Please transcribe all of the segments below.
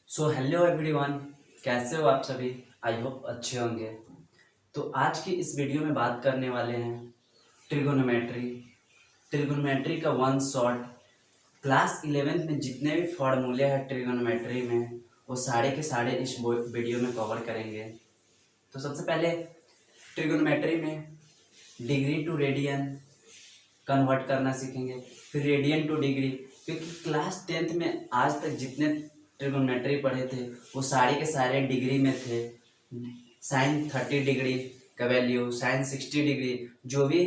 So hello everyone, कैसे हो आप सभी। आई होप अच्छे होंगे। तो आज की इस वीडियो में बात करने वाले हैं ट्रिगोनोमेट्री। ट्रिगोनोमेट्री का वन शॉट। क्लास 11th में जितने भी फॉर्मूले हैं ट्रिगोनोमेट्री में, वो सारे के सारे इस वीडियो में कवर करेंगे। तो सबसे पहले ट्रिगोनोमेट्री में डिग्री टू रेडियन कन्वर्ट करना सीखेंगे, फिर रेडियन टू डिग्री, क्योंकि क्लास 10th में आज तक जितने ट्रिगोनोमेट्री पढ़े थे वो सारे के सारे डिग्री में थे। साइन 30 डिग्री का वैल्यू, साइन 60 डिग्री, जो भी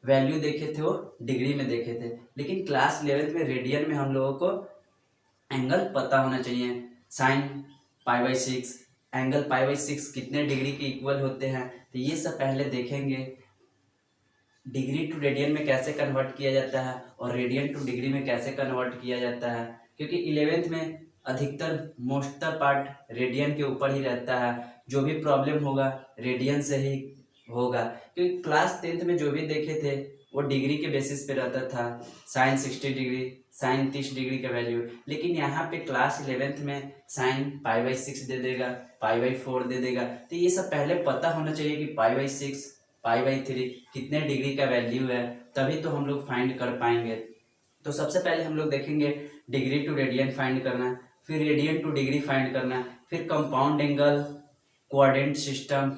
वैल्यू देखे थे वो डिग्री में देखे थे। लेकिन क्लास 11th में रेडियन में हम लोगों को एंगल पता होना चाहिए। साइन π/6, एंगल π/6 कितने डिग्री के इक्वल होते हैं, तो ये सब पहले देखेंगे। डिग्री टू रेडियन में कैसे कन्वर्ट किया जाता है और रेडियन टू डिग्री में कैसे कन्वर्ट किया जाता है, क्योंकि 11th में अधिकतर मोस्टर पार्ट रेडियन के ऊपर ही रहता है। जो भी प्रॉब्लम होगा रेडियन से ही होगा, क्योंकि क्लास 10th में जो भी देखे थे वो डिग्री के बेसिस पे रहता था। साइन 60 डिग्री, साइन 30 डिग्री का वैल्यू। लेकिन यहाँ पे क्लास 11th में साइन π/6 दे देगा, π/4 दे देगा। तो ये सब पहले पता होना चाहिए कि π/6 π/3 कितने डिग्री का वैल्यू है, तभी तो हम लोग फाइंड कर पाएंगे। तो सबसे पहले हम लोग देखेंगे डिग्री टू रेडियन फाइंड करना, फिर रेडियन टू डिग्री फाइंड करना, फिर compound angle, quadrant system,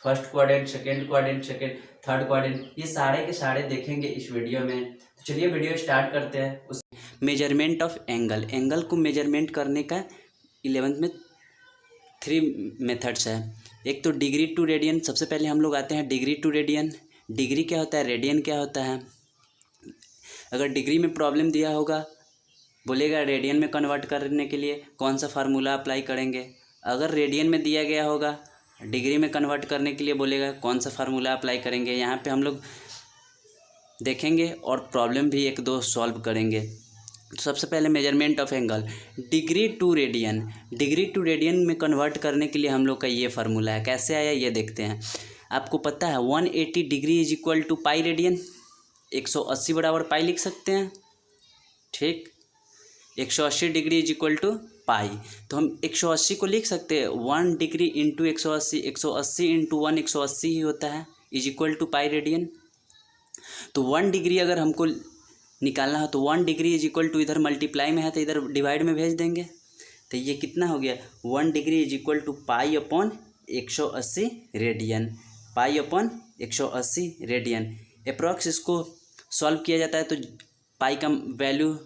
first quadrant, second, third quadrant, ये सारे के सारे देखेंगे इस वीडियो में। तो चलिए वीडियो स्टार्ट करते हैं। उस मेजरमेंट ऑफ एंगल, एंगल को मेजरमेंट करने का 11th में 3 मेथड्स है। एक तो डिग्री टू रेडियन। सबसे पहले हम लोग आते हैं डिग्री टू रेडियन। डिग्री क्या होता है, रेडियन क्या होता है। अगर डिग्री में प्रॉब्लम दिया होगा, बोलेगा रेडियन में कन्वर्ट करने के लिए कौन सा फार्मूला अप्लाई करेंगे। अगर रेडियन में दिया गया होगा, डिग्री में कन्वर्ट करने के लिए बोलेगा कौन सा फार्मूला अप्लाई करेंगे। यहाँ पे हम लोग देखेंगे और प्रॉब्लम भी एक दो सॉल्व करेंगे। तो सबसे पहले measurement of angle, degree to radian. Degree to radian में कन्वर्ट करने के लिए हम लोग का ये फार्मूला है। कैसे आया ये देखते हैं। आपको पता है 180 degree is equal to pi radian. 180 बराबर पाई लिख सकते हैं, ठीक। 180 degree is equal to pi, तो हम 180 को लिख सकते हैं 1 डिग्री इंटू 180, 180 इंटू 1 180 ही होता है, is equal to pi radian. तो 1 डिग्री अगर हमको निकालना हो तो 1 डिग्री इज इक्वल टू, इधर मल्टीप्लाई में है तो इधर डिवाइड में भेज देंगे। तो ये कितना हो गया, 1 degree is equal to pi upon 180 radian, pi upon 180 radian. Approx इसको सॉल्व किया जाता है तो पाई का वैल्यू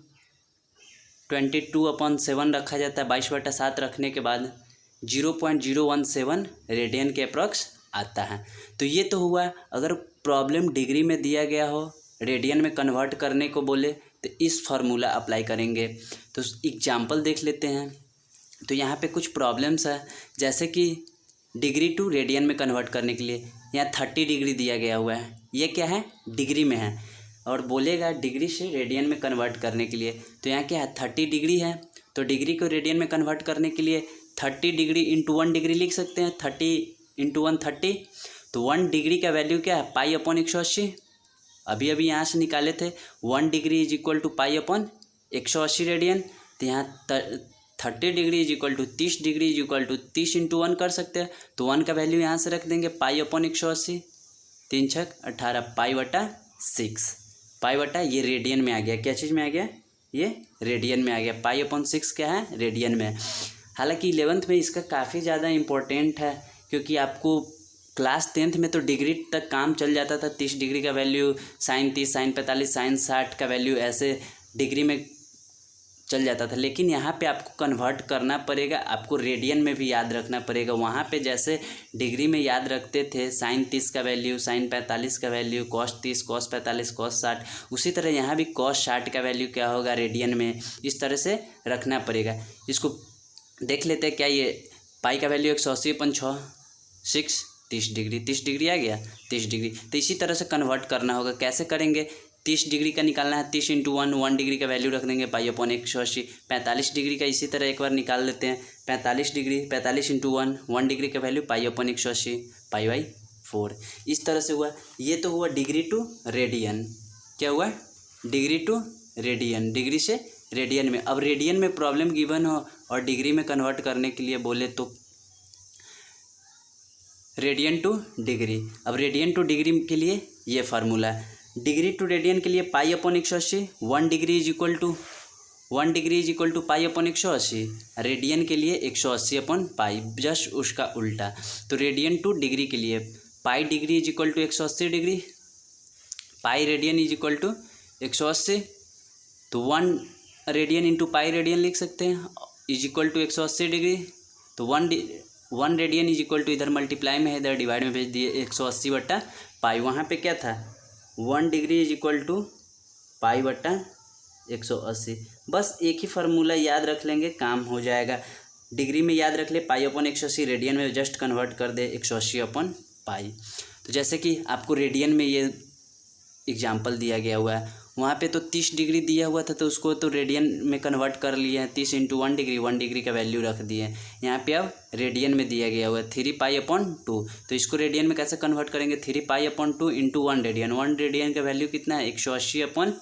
22/7 रखा जाता है। 22/7 रखने के बाद 0.017 रेडियन के अप्रॉक्स आता है। तो ये तो हुआ अगर प्रॉब्लम डिग्री में दिया गया हो, रेडियन में कन्वर्ट करने को बोले तो इस फार्मूला अप्लाई करेंगे। तो एग्जाम्पल देख लेते हैं। तो यहाँ पे कुछ प्रॉब्लम्स है, जैसे कि डिग्री टू रेडियन में कन्वर्ट करने के लिए यहाँ 30 डिग्री दिया गया हुआ है। ये क्या है, डिग्री में है, और बोलेगा डिग्री से रेडियन में कन्वर्ट करने के लिए। तो यहाँ क्या है, 30 डिग्री है, तो डिग्री को रेडियन में कन्वर्ट करने के लिए 30 डिग्री इंटू 1 डिग्री लिख सकते हैं। 30 इंटू 1 30। तो 1 डिग्री का वैल्यू क्या है, पाई अपॉन 180। अभी यहाँ से निकाले थे 1 degree is equal to pi upon 180 radian. तो यहाँ 30 degree is equal to 30 degree is equal to 30 into 1 कर सकते हैं। तो 1 का वैल्यू यहाँ से रख देंगे, पाई अपॉन 180, 3 × 6 = 18, π/6। π/, ये रेडियन में आ गया। क्या चीज़ में आ गया, ये रेडियन में आ गया। पाई अपॉन 6 क्या है, रेडियन में। हालांकि 11th में इसका काफ़ी ज़्यादा इम्पोर्टेंट है, क्योंकि आपको क्लास 10th में तो डिग्री तक काम चल जाता था। 30 डिग्री का वैल्यू, साइन 30, साइन 45, साइन 60 का वैल्यू ऐसे डिग्री में चल जाता था। लेकिन यहाँ पे आपको कन्वर्ट करना पड़ेगा, आपको रेडियन में भी याद रखना पड़ेगा। वहाँ पे जैसे डिग्री में याद रखते थे साइन 30 का वैल्यू, साइन 45 का वैल्यू, कॉस 30, कॉस 45, कॉस 60, उसी तरह यहाँ भी कॉस 60 का वैल्यू क्या होगा रेडियन में, इस तरह से रखना पड़ेगा। इसको देख लेते हैं। क्या ये पाई का वैल्यू 180/6, 30 डिग्री, 30 डिग्री आ गया, 30 डिग्री। तो इसी तरह से कन्वर्ट करना होगा। कैसे करेंगे, 30 डिग्री का निकालना है, 30 इंटू 1 डिग्री का वैल्यू रख देंगे, पाई अपॉन 180। 45 डिग्री का इसी तरह एक बार निकाल लेते हैं, 45 डिग्री, 45 इंटू 1 डिग्री का वैल्यू पाई अपॉन 180, π/4। इस तरह से हुआ। ये तो हुआ डिग्री टू रेडियन। क्या हुआ, डिग्री टू रेडियन, डिग्री से रेडियन में। अब रेडियन में प्रॉब्लम गिवन हो और डिग्री में कन्वर्ट करने के लिए बोले तो रेडियन टू डिग्री। अब रेडियन टू डिग्री के लिए ये फार्मूला है, डिग्री टू रेडियन के लिए pi upon 180, 1 degree is equal to pi upon 180, radian के लिए 180 अपॉन पाई, जस्ट उसका उल्टा। तो रेडियन टू डिग्री के लिए pi degree is equal to 180 degree, pi radian is equal to 180, तो 1 रेडियन इंटू पाई रेडियन लिख सकते हैं इज इक्वल टू 180 डिग्री। तो 1 रेडियन इज इक्वल टू, इधर मल्टीप्लाई में है इधर डिवाइड में भेज दिए, 180 बट्टा पाई। वहाँ पे क्या था 1 डिग्री इज इक्वल टू पाई बट्टा 180। बस एक ही फार्मूला याद रख लेंगे, काम हो जाएगा। डिग्री में याद रख ले पाई अपॉन 180, रेडियन में जस्ट कन्वर्ट कर दे 180 अपॉन पाई। तो जैसे कि आपको रेडियन में ये एग्जाम्पल दिया गया हुआ है, वहाँ पे तो 30 डिग्री दिया हुआ था तो उसको तो रेडियन में कन्वर्ट कर लिए हैं, 30 इंटू 1 डिग्री का वैल्यू रख दिए हैं। यहाँ पे अब रेडियन में दिया गया हुआ है 3 पाई अपॉन 2, तो इसको रेडियन में कैसे कन्वर्ट करेंगे, 3 pi upon 2 into 1 radian, 1 radian का वैल्यू कितना है 180 अपॉन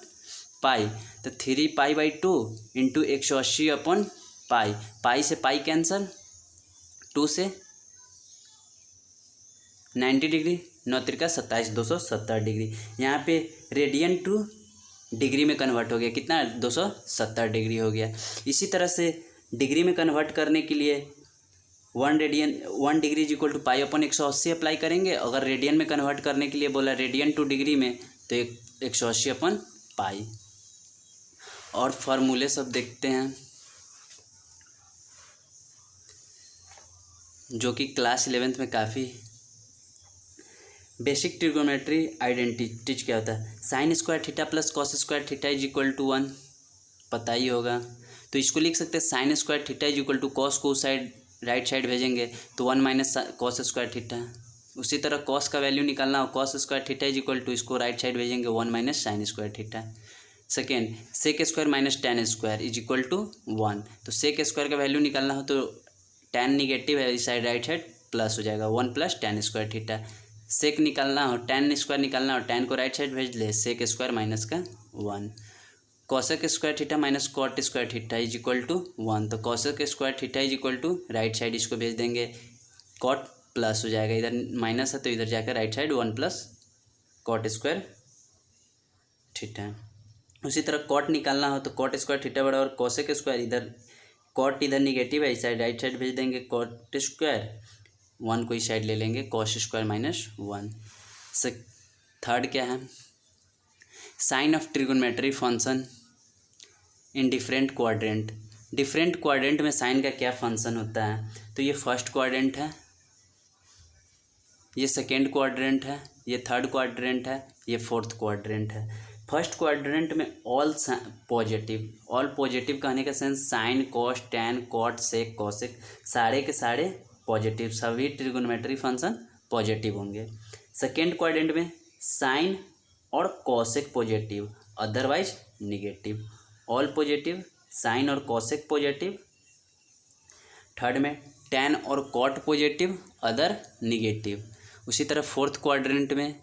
पाई, तो 3 pi by 2 into 180 upon pi, pi से पाई कैंसल, 2 से 90 डिग्री, 9 त्रिका 27, 270 डिग्री। यहाँ पे रेडियन टू डिग्री में कन्वर्ट हो गया, कितना 270 डिग्री हो गया। इसी तरह से डिग्री में कन्वर्ट करने के लिए 1 degree is equal to pi upon 180 apply करेंगे। अगर रेडियन में कन्वर्ट करने के लिए बोला रेडियन टू डिग्री में तो 180 अपॉन पाई। और फार्मूले सब देखते हैं जो कि क्लास 11th में काफ़ी बेसिक ट्रिगोनोमेट्री आइडेंटिटीज क्या होता है, sine square theta plus cos square theta is equal to 1, पता ही होगा। तो इसको लिख सकते हैं sine square theta is equal to cos को उस साइड राइट साइड भेजेंगे तो 1 माइनस कॉस स्क्वायर थीटा। उसी तरह कॉस का वैल्यू निकालना हो, cos square theta is equal to, इसको राइट साइड भेजेंगे 1 minus sine square theta. Second sec square minus tan square is equal to 1, तो सेक स्क्वायर का वैल्यू निकालना हो तो टेन निगेटिव है, इस साइड राइट साइड प्लस हो जाएगा 1 प्लस टेन स्क्वायर थीटा। सेक निकालना हो, टेन स्क्वायर निकालना हो, टेन को राइट साइड भेज ले, सेक स्क्वायर माइनस का 1। Cosec square theta minus cot square theta is equal to 1, तो cosec square theta is equal to right side इसको भेज देंगे, कॉट प्लस हो जाएगा, इधर माइनस है तो इधर जाकर right side 1 plus cot square theta. उसी तरह कॉट निकालना हो तो कॉट स्क्वायर थीटा बराबर कॉसेक स्क्वायर, इधर कॉट इधर निगेटिव है, इस साइड राइट साइड भेज देंगे कॉट स्क्वायर, 1 को इस साइड ले लेंगे कॉस स्क्वायर माइनस 1। से थर्ड क्या है, sine of trigonometry function in different quadrant. Different quadrant में साइन का क्या फंक्शन होता है, तो ये फर्स्ट क्वाड्रेंट है, ये सेकेंड क्वाड्रेंट है, ये थर्ड क्वाड्रेंट है, ये फोर्थ क्वाड्रेंट है। फर्स्ट क्वाड्रेंट में ऑल पॉजिटिव कहने का sense sine cos tan cot sec cosec सारे के सारे पॉजिटिव, सभी ट्रिगोनोमेट्री फंक्शन पॉजिटिव होंगे। सेकेंड क्वाड्रेंट में साइन और cosec positive, otherwise negative, all positive, sine और कॉसेक पॉजिटिव। थर्ड में टैन और कॉट पॉजिटिव, अदर निगेटिव। उसी तरह फोर्थ क्वाड्रेंट में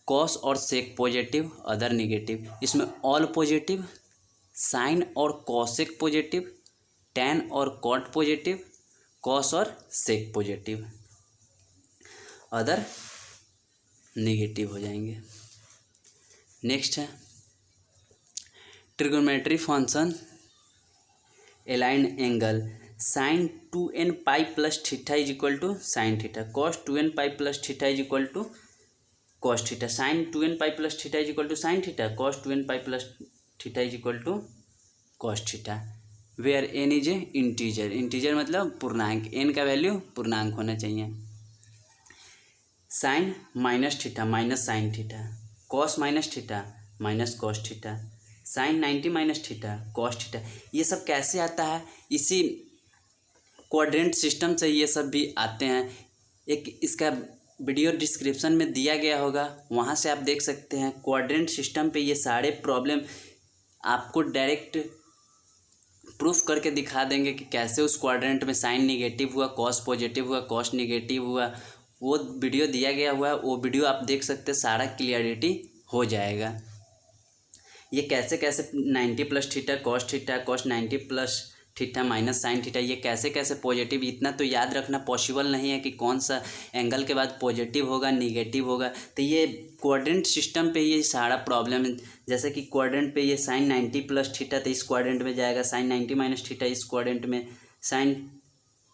कॉस और सेक पॉजिटिव, अदर निगेटिव। इसमें ऑल पॉजिटिव, साइन और कॉसेक पॉजिटिव, टैन और कॉट पॉजिटिव, कॉस और सेक पॉजिटिव, अदर निगेटिव हो जाएंगे। नेक्स्ट है trigonometry function allied angle, sine 2n pi plus theta is equal to sine theta, cos 2n pi plus theta is equal to cos theta, sine 2n pi plus theta is equal to sine theta, cos 2n pi plus theta is equal to cos theta. Where n is a integer, integer मतलब पूर्णांक, n का value पूर्णांक होना चाहिए। Sine minus theta minus sine theta, cos minus theta minus cos theta, sine 90 minus theta cos theta. ये सब कैसे आता है, इसी क्वाड्रेंट सिस्टम से ये सब भी आते हैं। एक इसका वीडियो डिस्क्रिप्शन में दिया गया होगा, वहाँ से आप देख सकते हैं। क्वाड्रेंट सिस्टम पे ये सारे प्रॉब्लम आपको डायरेक्ट प्रूफ करके दिखा देंगे कि कैसे उस क्वाड्रेंट में साइन निगेटिव हुआ, कॉस पॉजिटिव हुआ, कॉस निगेटिव हुआ। वो वीडियो दिया गया हुआ है, वो वीडियो आप देख सकते हैं, सारा क्लियरिटी हो जाएगा। ये कैसे कैसे 90 plus theta cos 90 plus theta minus sine theta, ये कैसे कैसे पॉजिटिव, इतना तो याद रखना पॉसिबल नहीं है कि कौन सा एंगल के बाद पॉजिटिव होगा निगेटिव होगा। तो ये क्वाड्रेंट सिस्टम पे ये सारा प्रॉब्लम है। जैसे कि क्वाड्रेंट पे ये साइन 90 प्लस थीटा तो इस क्वाड्रेंट में जाएगा, साइन 90 माइनस थीटा इस क्वाड्रेंट में, साइन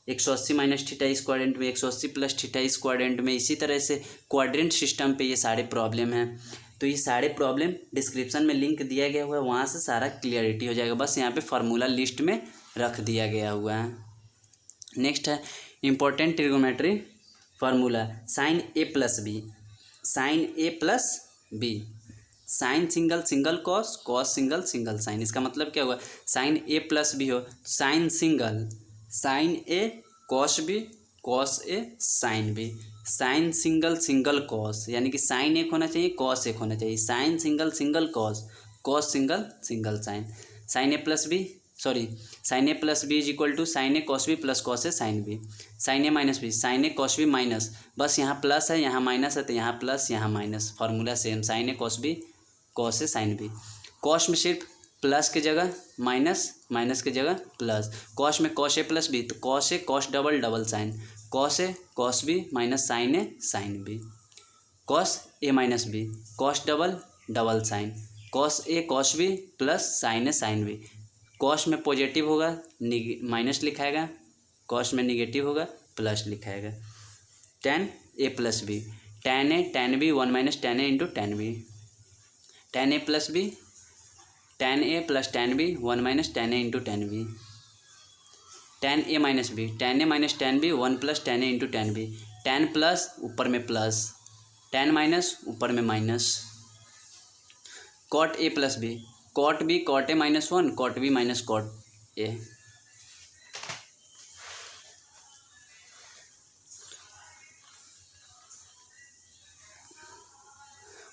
180 माइनस थीटा इस क्वाड्रेंट में, 180 प्लस थीटा इस क्वाड्रेंट में। इसी तरह से क्वाड्रेंट सिस्टम पे ये सारे प्रॉब्लम हैं। तो ये सारे प्रॉब्लम डिस्क्रिप्शन में लिंक दिया गया हुआ है, वहाँ से सारा क्लियरिटी हो जाएगा। बस यहाँ पे फार्मूला लिस्ट में रख दिया गया हुआ है। नेक्स्ट है important trigonometry formula, sine A plus B, sine A plus B, sine single single cos, cos single single sine. इसका मतलब क्या हुआ, साइन ए प्लस बी हो sine single, sine A cos B, cos A sine B, sine single single cos, यानी कि sign एक होना चाहिए कॉस एक होना चाहिए, sine single single cos, cos single single sine, sine A plus B sorry sine A plus B is equal to sine A cos B plus cos A sine B, sine A minus B, sine A cos B minus, बस यहाँ plus है यहाँ minus है तो यहाँ plus यहाँ minus, formula same, sine A cos B cos A sine B. Cos में सिर्फ प्लस की जगह माइनस, माइनस की जगह प्लस, कॉस में कॉस ए प्लस बी तो cos A cos double double sine, cos A cos B minus sine A sine B, cos A minus B cos double double sine, cos A cos B plus sine A sine B. Cos में positive होगा minus लिखाएगा, cos में negative होगा plus लिखाएगा। Tan A plus B, tan A tan B one minus tan A into tan B, tan A plus B, tan A plus tan B one minus tan A into tan B, tan A minus B, tan A minus tan B one plus tan A into tan B, tan plus ऊपर में plus, tan minus ऊपर में minus, cot A plus B, cot be caught A minus one, cot B minus cot A.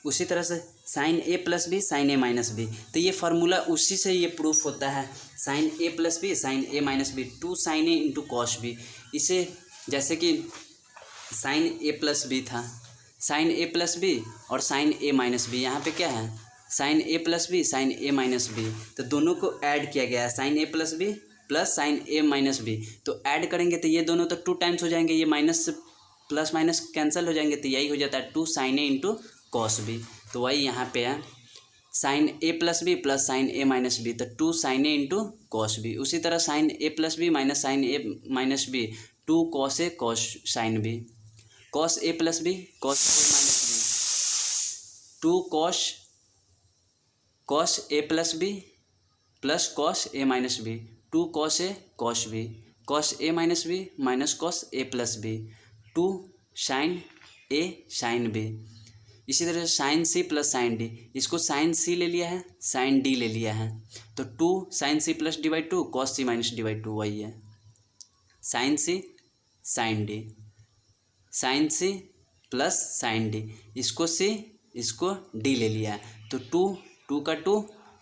उसी तरह से sine A plus B sine A minus B, तो ये formula उसी से ये प्रूफ होता है, sine A plus B sine A minus B, two sine A into cos B. इसे जैसे कि साइन ए प्लस बी था, साइन ए प्लस बी और साइन ए माइनस बी, यहाँ पे क्या है sine A plus B sine A minus B, तो दोनों को ऐड किया गया है, sine A plus B plus sine A minus B, तो ऐड करेंगे तो ये दोनों तो टू टाइम्स हो जाएंगे, ये माइनस से प्लस माइनस कैंसिल हो जाएंगे, तो यही हो जाता है two sine A into cos B. तो वही यहाँ पे है sine A plus B plus sine A minus B, तो two sine A into cos B. उसी तरह sine A plus B minus sine A minus B, two cos A cos sine B, cos A plus B cos A minus B, two cos cos A plus B plus cos A minus B, two cos A cos B, cos A minus B minus cos A plus B, two sine A sine B. इसी तरह से sine C plus sine D, इसको sine C ले लिया है sine D ले लिया है, तो two sine C plus D by two cos C minus D by two, वही है sine C sine D, sine C plus sine D, इसको सी इसको डी ले लिया है, तो टू टू का टू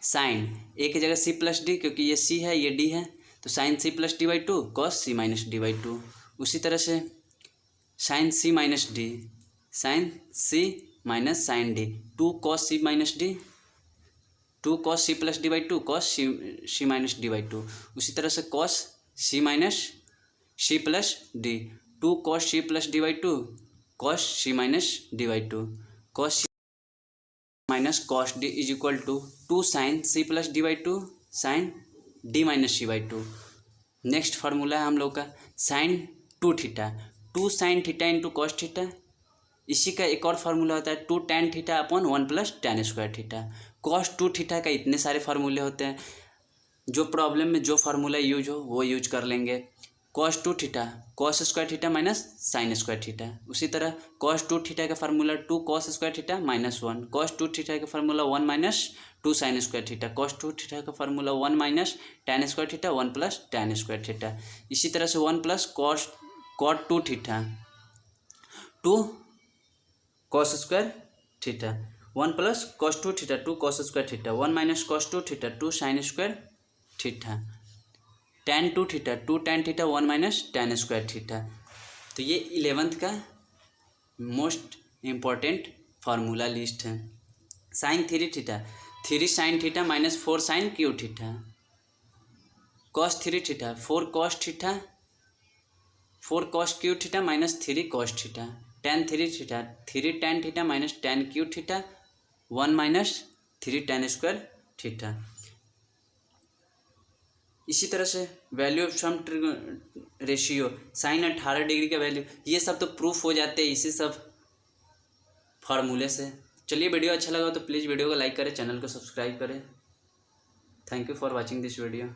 साइन ए की जगह सी प्लस डी, क्योंकि ये सी है ये डी है, तो sine C plus D by two cos C minus D by two. उसी तरह से sine C minus D, sine C minus sine D, two cos C minus D, two cos C plus D by two cos C minus D by two. उसी तरह से cos C minus C plus D, two cos C plus D by two cos C minus D by two, cos minus cos D is equal to two sine C plus D by two sine D minus C by two. Next formula है हम लोग का sine two theta, two sine theta into cos theta. इसी का एक और formula होता है two tan theta upon one plus tan square theta. Cos two theta का इतने सारे फार्मूले होते हैं, जो प्रॉब्लम में जो फार्मूला यूज हो वो यूज कर लेंगे। Cos two theta cos square theta minus sine square theta. उसी तरह कॉस टू थीटा का formula two cos square theta minus one, cos two theta का formula one minus two sine square theta, cos two theta का formula one minus tan square theta one plus tan square theta. इसी तरह से one plus cot two theta two cos square theta, one plus cos two theta two cos square theta, one minus cos two theta two sine square theta, tan two theta two tan theta one minus tan square theta. तो ये 11th का most important formula list है। Sine three theta three sine theta minus four sine cube theta, cos 3 theta, 4 cos theta, 4 cos cube theta minus 3 cos theta, tan 3 theta, 3 tan theta minus tan cube theta, 1 minus 3 tan square theta. इसी तरह से value of some ratio, sine 18 degree का value, ये सब तो proof हो जाते हैं इसी सब फार्मूले से। चलिए वीडियो अच्छा लगा तो प्लीज़ वीडियो को लाइक करें, चैनल को सब्सक्राइब करें। Thank you for watching this video.